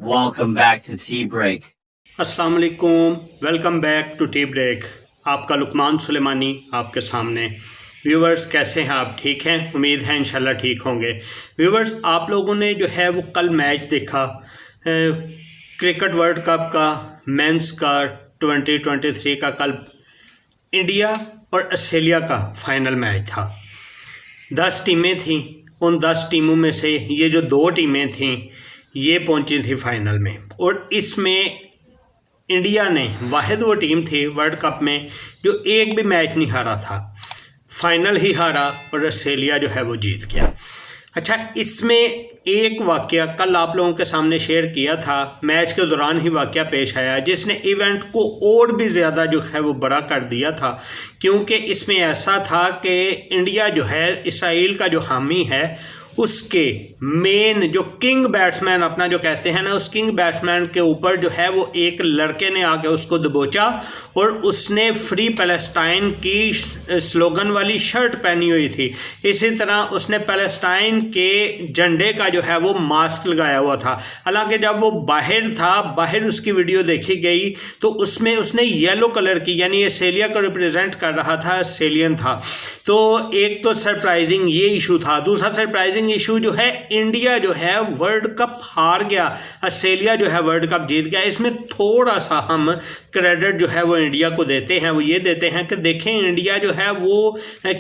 Welcome back to Tea Break. अस्सलाम वालेकुम, welcome back to Tea Break. आपका लुकमान सुलेमानी आपके सामने। व्यूवर्स कैसे हैं आप? ठीक हैं? उम्मीद है इंशाल्लाह ठीक होंगे। व्यूवर्स आप लोगों ने जो है वो कल मैच देखा क्रिकेट वर्ल्ड कप का मेंस का 2023 का कल इंडिया और ऑस्ट्रेलिया का फाइनल मैच था। 10 टीमें थीं, उन 10 टीमों में से ये जो 2 टीमें थीं ये पहुंची थी फाइनल में, और इसमें इंडिया ने वाहिद वो टीम थी वर्ल्ड कप में जो एक भी मैच नहीं हारा था, फाइनल ही हारा और ऑस्ट्रेलिया जो है वो जीत गया। अच्छा, इसमें एक वाक़या कल आप लोगों के सामने शेयर किया था, मैच के दौरान ही वाक़या पेश आया जिसने इवेंट को और भी ज़्यादा जो है वो बड़ा कर दिया था, क्योंकि इसमें ऐसा था कि इंडिया जो है इसराइल का जो हामी है उसके मेन जो किंग बैट्समैन अपना जो कहते हैं ना, उस किंग बैट्समैन के ऊपर जो है वो एक लड़के ने आके उसको दबोचा और उसने फ्री पैलेस्टाइन की स्लोगन वाली शर्ट पहनी हुई थी। इसी तरह उसने पैलेस्टाइन के झंडे का जो है वो मास्क लगाया हुआ था। हालांकि जब वो बाहर था, बाहर उसकी वीडियो देखी गई तो उसमें उसने येलो कलर की, यानी ऑस्ट्रेलिया को रिप्रेजेंट कर रहा था, ऑस्ट्रेलियन था। तो एक तो सरप्राइजिंग ये इशू था। दूसरा सरप्राइजिंग इशू जो है, इंडिया जो है वर्ल्ड कप हार गया, ऑस्ट्रेलिया जो है वर्ल्ड कप जीत गया। इसमें थोड़ा सा हम क्रेडिट जो है वो इंडिया को देते हैं, वो ये देते हैं कि देखें इंडिया जो है वो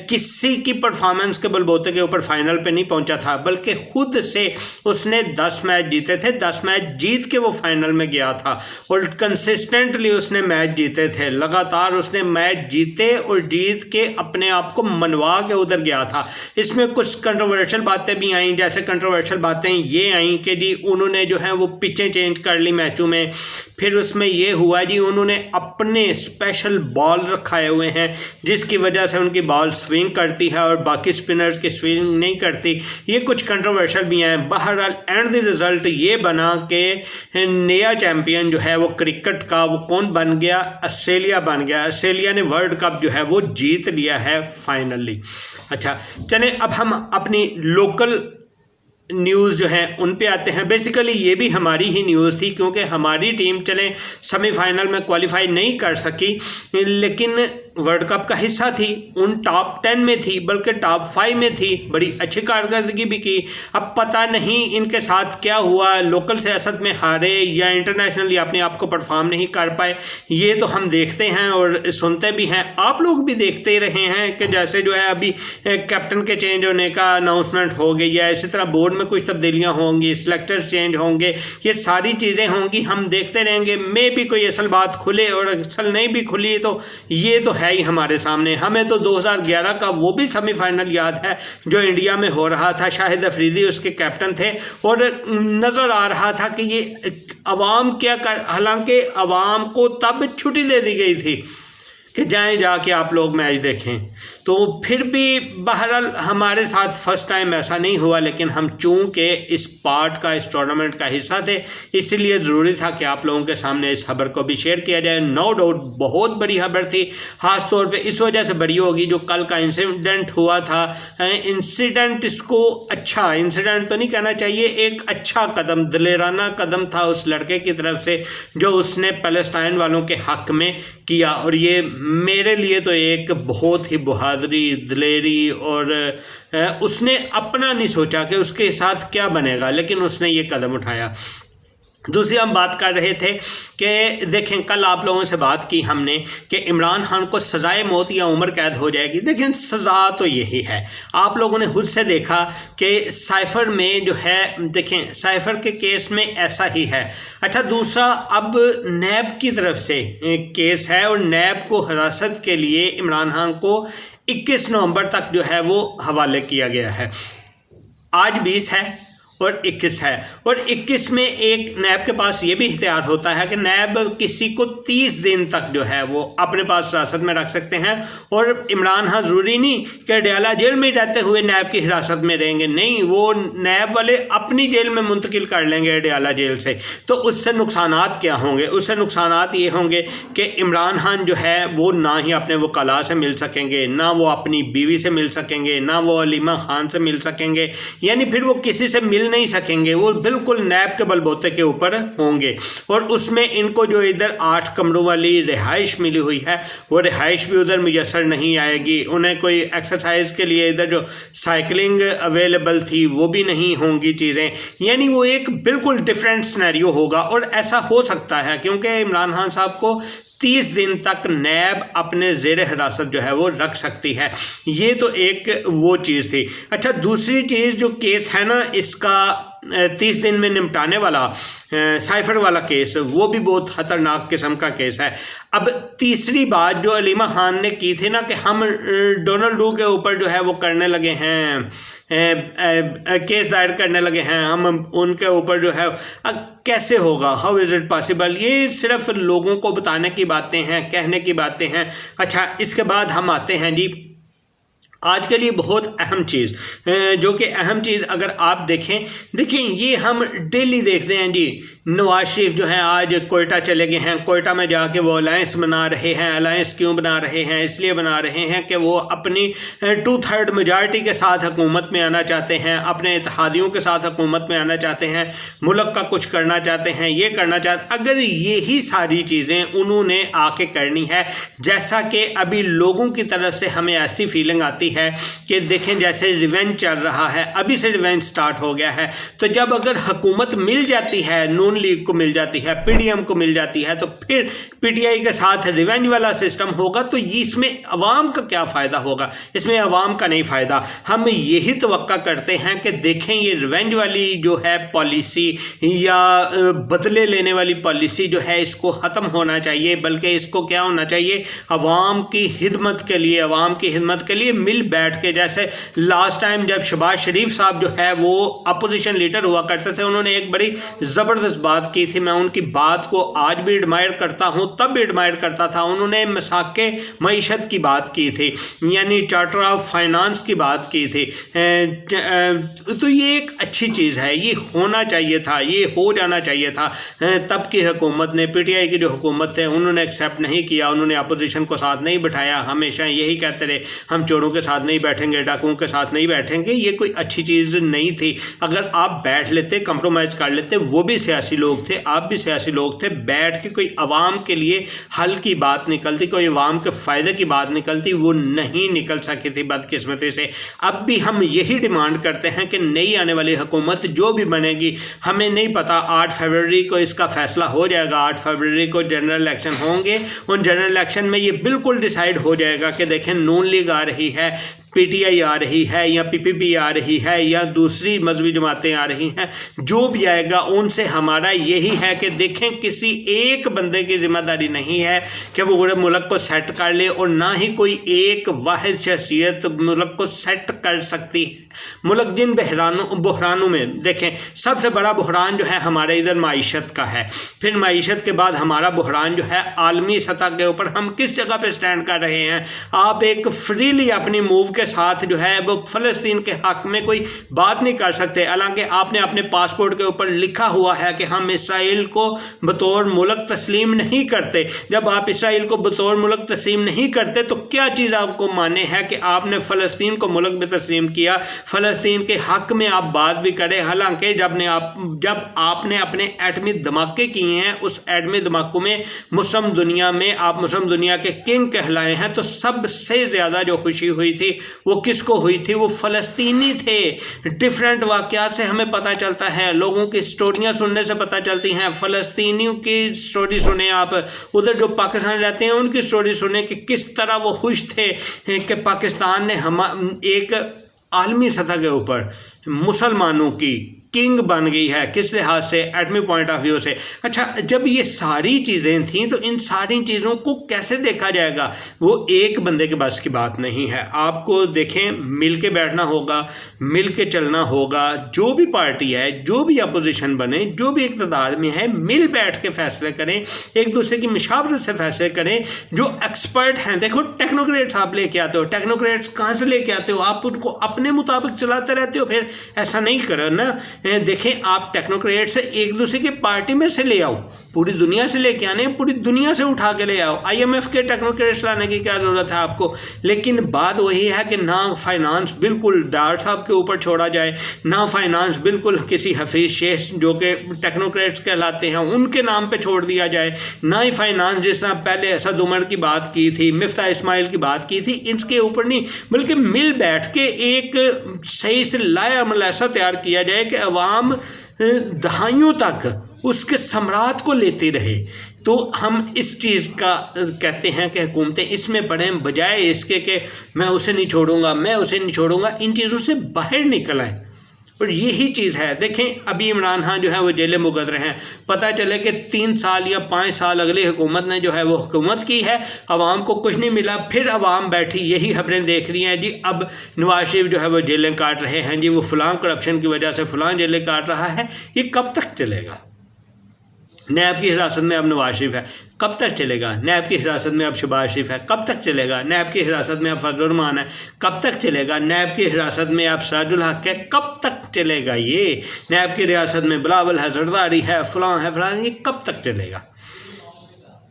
किसी की परफॉर्मेंस के बलबूते के ऊपर फाइनल पे नहीं पहुंचा था, बल्कि खुद से उसने 10 मैच जीते थे, 10 मैच जीत के वो फाइनल में गया था और कंसिस्टेंटली उसने मैच जीते थे, लगातार उसने मैच जीते और जीत के अपने आप को मनवा के उधर गया था। इसमें कुछ कंट्रोवर्शियल बातें भी आई, जैसे कंट्रोवर्शियल बातें ये आई कि जी उन्होंने जो है वो पिचें चेंज कर ली मैचों में। फिर उसमें ये हुआ जी उन्होंने अपने स्पेशल बॉल रखाए हुए हैं जिसकी वजह से उनकी बॉल स्विंग करती है और बाकी स्पिनर्स की स्विंग नहीं करती। ये कुछ कंट्रोवर्शियल भी हैं। बहरहाल एंड द रिज़ल्ट ये बना कि नया चैम्पियन जो है वो क्रिकेट का वो कौन बन गया? ऑस्ट्रेलिया बन गया। ऑस्ट्रेलिया ने वर्ल्ड कप जो है वो जीत लिया है फाइनली। अच्छा, चलें अब हम अपनी लोकल न्यूज़ जो हैं उन पे आते हैं। बेसिकली ये भी हमारी ही न्यूज़ थी, क्योंकि हमारी टीम चलें सेमीफाइनल में क्वालिफाई नहीं कर सकी, लेकिन वर्ल्ड कप का हिस्सा थी, उन टॉप 10 में थी, बल्कि टॉप 5 में थी, बड़ी अच्छी कारकर्दगी भी की। अब पता नहीं इनके साथ क्या हुआ, लोकल सियासत में हारे या इंटरनेशनली अपने आप को परफॉर्म नहीं कर पाए, ये तो हम देखते हैं और सुनते भी हैं। आप लोग भी देखते ही रहे हैं कि जैसे जो है अभी कैप्टन के चेंज होने का अनाउंसमेंट हो गई है, इसी तरह बोर्ड में कुछ तब्दीलियाँ होंगी, सिलेक्टर्स चेंज होंगे, ये सारी चीज़ें होंगी, हम देखते रहेंगे। मे भी कोई असल बात खुले और असल नहीं भी खुली तो ये तो है ही हमारे सामने। हमें तो 2011 का वो भी सेमीफाइनल याद है जो इंडिया में हो रहा था, शाहिद अफरीदी उसके कैप्टन थे और नज़र आ रहा था कि ये अवाम क्या कर, हालांकि अवाम को तब छुट्टी दे दी गई थी कि जाएं जाके आप लोग मैच देखें, तो फिर भी बहरहाल हमारे साथ फर्स्ट टाइम ऐसा नहीं हुआ, लेकिन हम चूँकि इस पार्ट का, इस टूर्नामेंट का हिस्सा थे, इसलिए ज़रूरी था कि आप लोगों के सामने इस खबर को भी शेयर किया जाए। नो डाउट बहुत बड़ी खबर थी, ख़ास तौर पे इस वजह से बड़ी होगी जो कल का इंसिडेंट हुआ था। इंसिडेंट, इसको अच्छा इंसिडेंट तो नहीं कहना चाहिए, एक अच्छा कदम, दिलेराना कदम था उस लड़के की तरफ से जो उसने पैलेस्टाइन वालों के हक़ में किया, और ये मेरे लिए तो एक बहुत ही बहादुरी, दिलेरी, और उसने अपना नहीं सोचा कि उसके साथ क्या बनेगा, लेकिन उसने ये कदम उठाया। दूसरी हम बात कर रहे थे कि देखें कल आप लोगों से बात की हमने कि इमरान खान को सज़ाए मौत या उम्र कैद हो जाएगी। देखें सज़ा तो यही है, आप लोगों ने खुद से देखा कि साइफ़र में जो है, देखें साइफ़र के केस में ऐसा ही है। अच्छा, दूसरा अब नैब की तरफ से केस है और नैब को हिरासत के लिए इमरान खान को 21 नवंबर तक जो है वो हवाले किया गया है। आज 20 है और 21 है, और 21 में एक नैब के पास ये भी इख्तियार होता है कि नैब किसी को 30 दिन तक जो है वो अपने पास हिरासत में रख सकते हैं। और इमरान खान ज़रूरी नहीं कि अडयाला जेल में रहते हुए नैब की हिरासत में रहेंगे, नहीं, वो नैब वाले अपनी जेल में मुंतकिल कर लेंगे अडयाला जेल से। तो उससे नुकसानात क्या होंगे? उससे नुकसानात ये होंगे कि इमरान खान जो है वो ना ही अपने वकला से मिल सकेंगे, ना वो अपनी बीवी से मिल सकेंगे, ना वो अलीमा खान से मिल सकेंगे, यानी फिर वो किसी से मिल हिल नहीं सकेंगे, वो बिल्कुल नैब के बलबोते के ऊपर होंगे। और उसमें इनको जो इधर 8 कमरों वाली रिहाइश मिली हुई है वो रिहाइश भी उधर मुयसर नहीं आएगी। उन्हें कोई एक्सरसाइज के लिए इधर जो साइकिलिंग अवेलेबल थी वो भी नहीं होंगी चीज़ें, यानी वो एक बिल्कुल डिफरेंट सिनेरियो होगा। और ऐसा हो सकता है क्योंकि इमरान खान साहब को 30 दिन तक नैब अपने ज़ेर हिरासत जो है वो रख सकती है। ये तो एक वो चीज़ थी। अच्छा, दूसरी चीज़ जो केस है ना इसका 30 दिन में निपटाने वाला साइफर वाला केस, वो भी बहुत ख़तरनाक किस्म का केस है। अब तीसरी बात जो अलीमा खान ने की थी ना कि हम डोनाल्ड डू के ऊपर जो है वो करने लगे हैं, केस दायर करने लगे हैं, हम उनके ऊपर जो है कैसे होगा, हाउ इज़ इट पॉसिबल। ये सिर्फ लोगों को बताने की बातें हैं, कहने की बातें हैं। अच्छा, इसके बाद हम आते हैं जी आज के लिए बहुत अहम चीज़, जो कि अहम चीज़ अगर आप देखें ये हम डेली देखते हैं जी। नवाज शरीफ जो है आज कोयटा चले गए हैं, कोयटा में जाके वो अलायंस बना रहे हैं। अलायंस क्यों बना रहे हैं? इसलिए बना रहे हैं कि वो अपनी 2/3 मेजॉरिटी के साथ हुकूमत में आना चाहते हैं, अपने इत्तेहादियों के साथ हुकूमत में आना चाहते हैं, मुल्क का कुछ करना चाहते हैं, ये करना चाहते। अगर यही सारी चीज़ें उन्होंने आके करनी है, जैसा कि अभी लोगों की तरफ से हमें ऐसी फीलिंग आती है कि देखें जैसे रिवेंज चल रहा है, अभी से रिवेंज स्टार्ट हो गया है। तो जब अगर हुकूमत मिल जाती है, नून लीग को मिल जाती है, PDM को मिल जाती है, तो फिर PTI के साथ रिवेंज वाला सिस्टम होगा, तो ये इसमें अवाम का क्या फ़ायदा होगा? इसमें अवाम का नहीं फ़ायदा। हम यही तवक्का करते हैं कि देखें ये रिवेंज वाली जो है पॉलिसी या बदले लेने वाली पॉलिसी जो है इसको ख़त्म होना चाहिए, बल्कि इसको क्या होना चाहिए, अवाम की खिदमत के लिए, अवाम की खिदमत के लिए मिल बैठ के। जैसे लास्ट टाइम जब शहबाज शरीफ साहब जो है वो अपोजिशन लीडर हुआ करते थे, उन्होंने एक बड़ी ज़बरदस्त बात की थी। मैं उनकी बात को आज भी एडमायर करता हूँ, तब भी एडमायर करता था। उन्होंने मसाके मईशत की बात की थी, यानी चार्टर ऑफ फाइनेंस की बात की थी। तो ये एक अच्छी चीज़ है, ये होना चाहिए था, ये हो जाना चाहिए था। तब की हुकूमत ने, PTI की जो हुकूमत थे, उन्होंने एक्सेप्ट नहीं किया, उन्होंने अपोजिशन को साथ नहीं बिठाया, हमेशा यही कहते रहे हम चोरों के साथ नहीं बैठेंगे, डाकुओं के साथ नहीं बैठेंगे। ये कोई अच्छी चीज़ नहीं थी। अगर आप बैठ लेते, कंप्रोमाइज़ कर लेते, वो भी सियासी लोग थे, आप भी सियासी लोग थे, बैठ के कोई अवाम के लिए हल की बात निकलती, कोई अवाम के फ़ायदे की बात निकलती, वो नहीं निकल सकी थी बदकिस्मती से। अब भी हम यही डिमांड करते हैं कि नई आने वाली हुकूमत जो भी बनेगी, हमें नहीं पता 8 फरवरी को इसका फैसला हो जाएगा। 8 फरवरी को जनरल इलेक्शन होंगे, उन जनरल इलेक्शन में ये बिल्कुल डिसाइड हो जाएगा कि देखें नून लीग आ रही है, PTI आ रही है, या PPP आ रही है, या दूसरी मजहबी जमातें आ रही हैं, जो भी आएगा उनसे हमारा यही है कि देखें किसी एक बंदे की जिम्मेदारी नहीं है कि वो पूरे मुल्क को सेट कर ले, और ना ही कोई एक वाहिद शख्सियत मुल्क को सेट कर सकती है। मुल्क जिन बहरानों में देखें, सबसे बड़ा बहरान जो है हमारे इधर माईशत का है, फिर माईशत के बाद हमारा बहरान जो है आलमी सतह के ऊपर हम किस जगह पे स्टैंड कर रहे हैं। आप एक फ्रीली अपनी मूव के साथ जो है वो फ़लस्तीन के हक में कोई बात नहीं कर सकते, हालांकि आपने अपने पासपोर्ट के ऊपर लिखा हुआ है कि हम इसराइल को बतौर मुल्क तस्लीम नहीं करते। जब आप इसराइल को बतौर मुल्क तस्लीम नहीं करते तो क्या चीज़ आपको माने है कि आपने फ़लस्तीन को मुल्क में तस्लीम किया, फ़लस्तीन के हक में आप बात भी करें। हालांकि जब आपने अपने एटमी धमाके किए हैं, उस एटमी धमाकों में मुस्लिम दुनिया में आप मुस्लिम दुनिया के किंग कहलाए हैं, तो सबसे ज़्यादा जो खुशी हुई थी वो किसको हुई थी? वो फ़लस्तीनी थे। डिफरेंट वाक़यात से हमें पता चलता है, लोगों की स्टोरियाँ सुनने से पता चलती हैं। फ़लस्तीनियों की स्टोरी सुने आप, उधर जो पाकिस्तान रहते हैं उनकी स्टोरी सुने कि किस तरह वो खुश थे कि पाकिस्तान ने एक आलमी सतह के ऊपर मुसलमानों की किंग बन गई है। किस लिहाज से? एटमी पॉइंट ऑफ व्यू से। अच्छा, जब ये सारी चीज़ें थीं तो इन सारी चीज़ों को कैसे देखा जाएगा? वो एक बंदे के बस की बात नहीं है। आपको देखें, मिल के बैठना होगा, मिल के चलना होगा। जो भी पार्टी है, जो भी अपोजिशन बने, जो भी इक़्तिदार में है, मिल बैठ के फैसले करें, एक दूसरे की मशावरत से फैसले करें। जो एक्सपर्ट हैं, देखो टेक्नोक्रेट्स आप लेके आते हो, टेक्नोक्रेट्स कहाँ से लेके आते हो? आप उनको अपने मुताबिक चलाते रहते हो। फिर ऐसा नहीं करो ना देखें आप टेक्नोक्रेट से एक दूसरे की पार्टी में से ले आओ, पूरी दुनिया से लेके आने, पूरी दुनिया से उठा के ले आओ। IMF के टेक्नोक्रेट्स लाने की क्या ज़रूरत है आपको। लेकिन बात वही है कि ना फाइनेंस बिल्कुल डार साहब के ऊपर छोड़ा जाए, ना फाइनेंस बिल्कुल किसी हफीज शेख जो कि टेक्नोक्रेट्स कहलाते हैं उनके नाम पे छोड़ दिया जाए, ना ही फाइनेंस जिस तरह पहले असद उमर की बात की थी, मिफ्ता इस्माइल की बात की थी, इसके ऊपर नहीं, बल्कि मिल बैठ के एक सही से लाएअमल ऐसा तैयार किया जाए कि अवाम दहाइयों तक उसके सम्राट को लेते रहे। तो हम इस चीज़ का कहते हैं कि हुकूमतें इसमें पढ़ें, बजाय इसके कि मैं उसे नहीं छोड़ूंगा, मैं उसे नहीं छोड़ूंगा, इन चीज़ों से बाहर निकल आए। और यही चीज़ है। देखें अभी इमरान खान जो है वो जेल मुक़र्रर हैं, पता चले कि 3 साल या 5 साल अगली हुकूमत ने जो है वो हुकूमत की है, अवाम को कुछ नहीं मिला, फिर अवाम बैठी यही खबरें देख रही हैं जी अब नवाज शरीफ जो है वो जेलें काट रहे हैं जी, वो फ़लाँ करप्शन की वजह से फ़लाँ जेलें काट रहा है। ये कब तक चलेगा। नैब की हिरासत में अब नवाज शरीफ है, कब तक चलेगा। नैब की हिरासत में अब शहबाज शरीफ है, कब तक चलेगा। नैब की हिरासत में अब फजलुर रहमान है, कब तक चलेगा। नैब की हिरासत में अब सिराजुल हक है, कब तक चलेगा। ये नैब की हिरासत में बिलावल है, जरदारी है, फलां है फलां, ये कब तक चलेगा।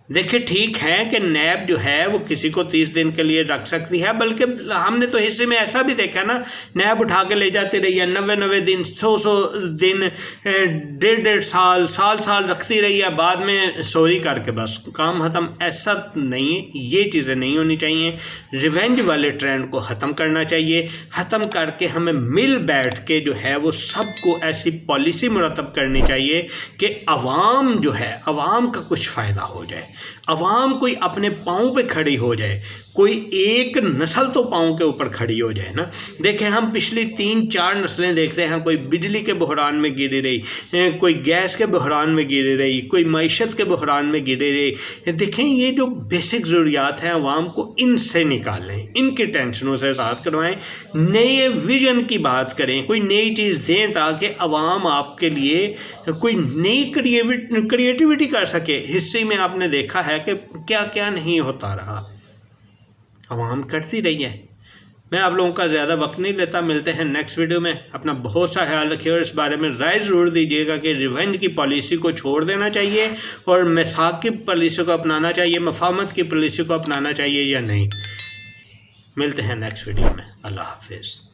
देखिए ठीक है कि नैब जो है वो किसी को 30 दिन के लिए रख सकती है, बल्कि हमने तो हिस्से में ऐसा भी देखा ना, नैब उठा के ले जाती रही है, 90 दिन, 100 दिन, 1.5 साल, साल रखती रही है, बाद में सॉरी करके बस काम ख़त्म। ऐसा नहीं है, ये चीज़ें नहीं होनी चाहिए। रिवेंज वाले ट्रेंड को ख़त्म करना चाहिए। ख़त्म करके हमें मिल बैठ के जो है वो सबको ऐसी पॉलिसी मुरतब करनी चाहिए कि अवाम जो है, अवाम का कुछ फ़ायदा हो जाए, अवाम कोई अपने पाँव पे खड़ी हो जाए, कोई एक नस्ल तो पाँव के ऊपर खड़ी हो जाए ना। देखें हम पिछली 3-4 नस्लें देखते हैं, कोई बिजली के बहरान में गिरी रही, कोई गैस के बहरान में गिरी रही, कोई मईशत के बहरान में गिरी रही। देखें ये जो बेसिक ज़रूरियात हैं अवाम को इनसे निकालें, इनकी टेंशनों से आज़ाद करवाएं, नए विजन की बात करें, कोई नई चीज़ दें ताकि अवाम आपके लिए कोई नई क्रिएटिविटी कर सके। हिस्से में आपने देखा है कि क्या क्या नहीं होता रहा, आवाम करती रही है। मैं आप लोगों का ज़्यादा वक्त नहीं लेता, मिलते हैं नेक्स्ट वीडियो में। अपना बहुत सा ख्याल रखिए और इस बारे में राय ज़रूर दीजिएगा कि रिवेंज की पॉलिसी को छोड़ देना चाहिए और मिसाक की पॉलिसी को अपनाना चाहिए, मफाहमत की पॉलिसी को अपनाना चाहिए या नहीं। मिलते हैं नेक्स्ट वीडियो में। अल्लाह हाफिज़।